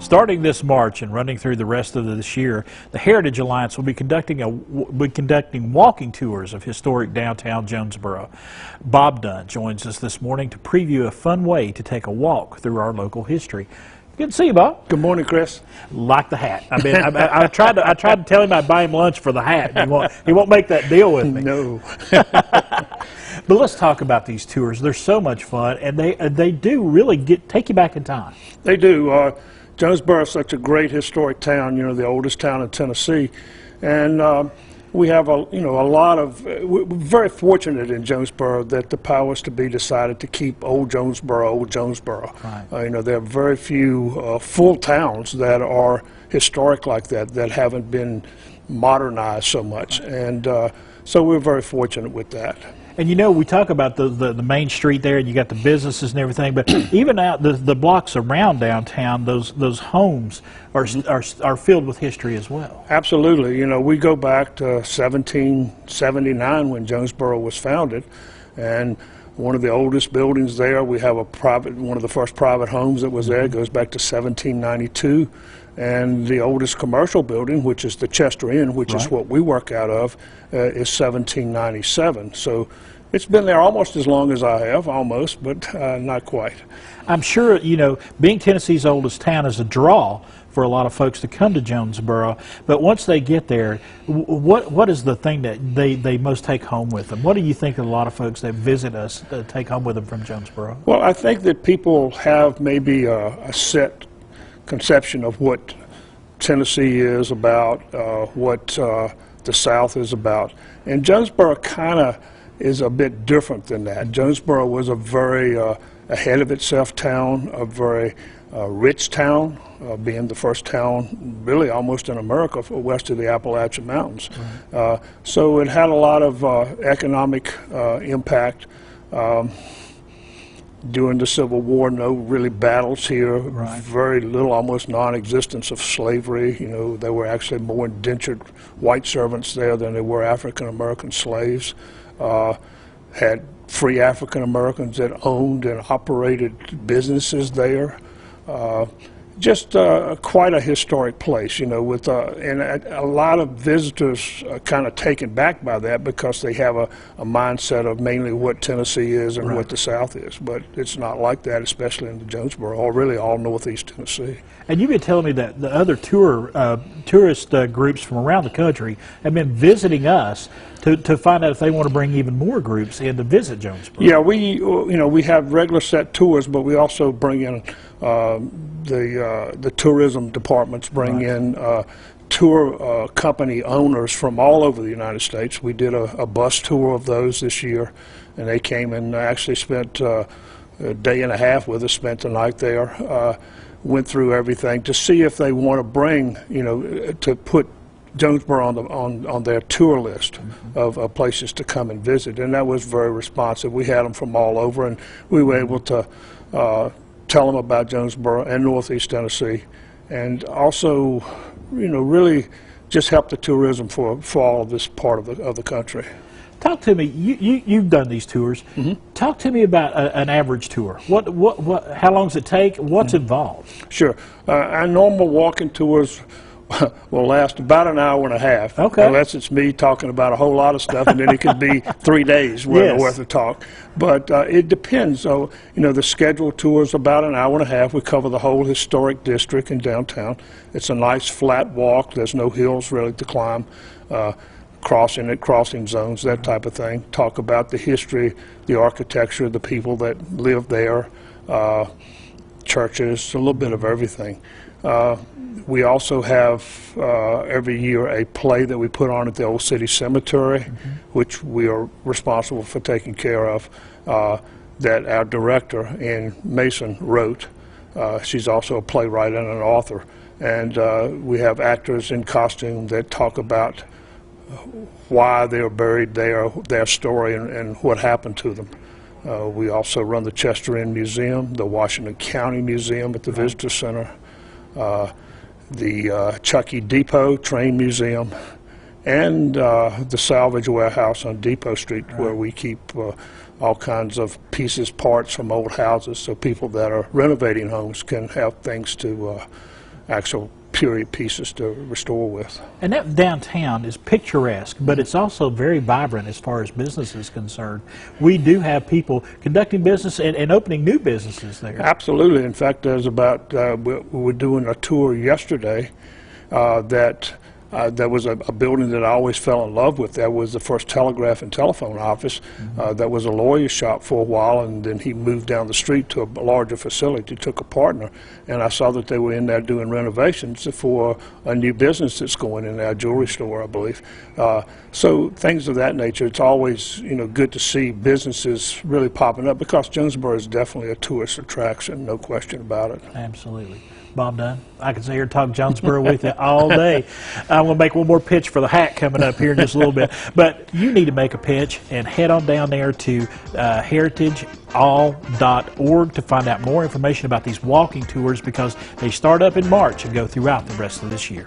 Starting this March and running through the rest of this year, the Heritage Alliance will be conducting walking tours of historic downtown Jonesboro. Bob Dunn joins us this morning to preview a fun way to take a walk through our local history. Good to see you, Bob. Good morning, Chris. Like the hat. I tried to tell him I'd buy him lunch for the hat. He won't make that deal with me. No. But let's talk about these tours. They're so much fun, and they do really take you back in time. They do. Jonesboro is such a great historic town. You know, the oldest town in Tennessee, and we have we're very fortunate in Jonesboro that the powers to be decided to keep old Jonesboro. Right. There are very few full towns that are historic like that haven't been modernized so much, and so we're very fortunate with that. And we talk about the main street there, and you got the businesses and everything, but even out the blocks around downtown, those homes are filled with history as well. Absolutely. We go back to 1779 when Jonesboro was founded, and one of the oldest buildings there, we have one of the first private homes that was there. It goes back to 1792. And the oldest commercial building, which is the Chester Inn, which is what we work out of, is 1797. So it's been there almost as long as I have, almost, but not quite. I'm sure, being Tennessee's oldest town is a draw for a lot of folks to come to Jonesboro. But once they get there, what is the thing that they most take home with them? What do you think a lot of folks that visit us take home with them from Jonesboro? Well, I think that people have maybe a set conception of what Tennessee is about, what the South is about. And Jonesboro kind of is a bit different than that. Jonesboro was a very ahead of itself town, a very rich town, being the first town really almost in America west of the Appalachian Mountains. Right. So it had a lot of economic impact. During the Civil War, no really battles here, very little, almost non-existence of slavery. There were actually more indentured white servants there than there were African-American slaves. Had free African-Americans that owned and operated businesses there. Just quite a historic place, and a lot of visitors are kind of taken back by that because they have a mindset of mainly what Tennessee is and what the South is. But it's not like that, especially in the Jonesboro, or really all northeast Tennessee. And you've been telling me that the other tourist groups from around the country have been visiting us to find out if they want to bring even more groups in to visit Jonesboro. Yeah, we have regular set tours, but we also bring in the tourism departments bring in tour company owners from all over the United States. We did a bus tour of those this year, and they came and actually spent a day and a half with us, spent the night there, went through everything to see if they want to bring, to put Jonesboro on their tour list of places to come and visit, and that was very responsive. We had them from all over, and we were able to tell them about Jonesboro and northeast Tennessee, and also, really just help the tourism for all of this part of the country. Talk to me. You've done these tours. Talk to me about an average tour. How long does it take? What's involved? Sure. Our normal walking tours will last about an hour and a half. Okay. Unless it's me talking about a whole lot of stuff, and then it could be 3 days worth of talk. But it depends. So, the scheduled tour is about an hour and a half. We cover the whole historic district in downtown. It's a nice flat walk. There's no hills really to climb. Crossing zones, that type of thing. Talk about the history, the architecture, the people that live there, churches, a little bit of everything. We also have every year a play that we put on at the Old City Cemetery, which we are responsible for taking care of, that our director, Ann Mason, wrote. She's also a playwright and an author. And we have actors in costume that talk about why they were buried there, their story, and what happened to them. We also run the Chester Inn Museum, the Washington County Museum at the Visitor Center, the Chuckey Depot Train Museum, and the Salvage Warehouse on Depot Street, where we keep all kinds of pieces, parts from old houses, so people that are renovating homes can have things to actual period pieces to restore with. And that downtown is picturesque, but it's also very vibrant as far as business is concerned. We do have people conducting business and opening new businesses there. Absolutely. In fact, there's about, we were doing a tour yesterday there was a building that I always fell in love with. That was the first telegraph and telephone office. That was a lawyer's shop for a while, and then he moved down the street to a larger facility, took a partner, and I saw that they were in there doing renovations for a new business that's going in there, a jewelry store, I believe. So things of that nature. It's always, you know, good to see businesses really popping up, because Jonesboro is definitely a tourist attraction, no question about it. Absolutely. Bob Dunn, I could sit here and talk Jonesboro with you all day. I'm going to make one more pitch for the hat coming up here in just a little bit. But you need to make a pitch and head on down there to heritageall.org to find out more information about these walking tours, because they start up in March and go throughout the rest of this year.